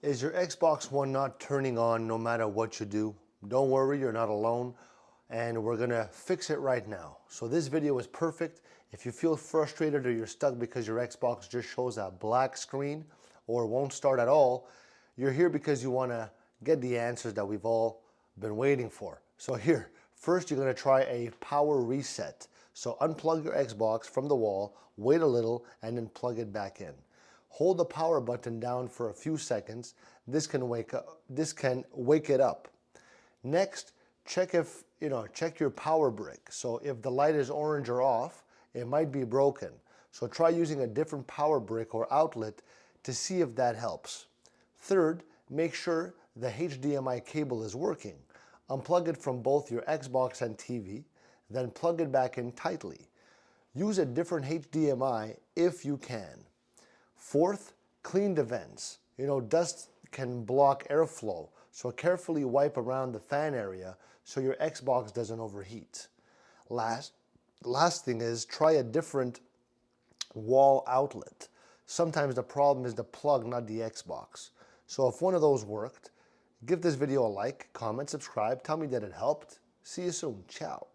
Is your Xbox One not turning on no matter what you do? Don't worry, you're not alone, and we're gonna fix it right now. So this video is perfect. If you feel frustrated or you're stuck because your Xbox just shows a black screen or won't start at all, you're here because you wanna get the answers that we've all been waiting for. So here, first you're gonna try a power reset. So unplug your Xbox from the wall, wait a little, and then plug it back in. Hold the power button down for a few seconds. This can wake it up. Next, check your power brick. So if the light is orange or off, it might be broken. So try using a different power brick or outlet to see if that helps. Third, make sure the HDMI cable is working. Unplug it from both your Xbox and TV, then plug it back in tightly. Use a different HDMI if you can. Fourth, clean the vents. Dust can block airflow, so carefully wipe around the fan area so your Xbox doesn't overheat. Last thing is try a different wall outlet. Sometimes the problem is the plug, not the Xbox. So if one of those worked, give this video a like, comment, subscribe, tell me that it helped. See you soon. Ciao.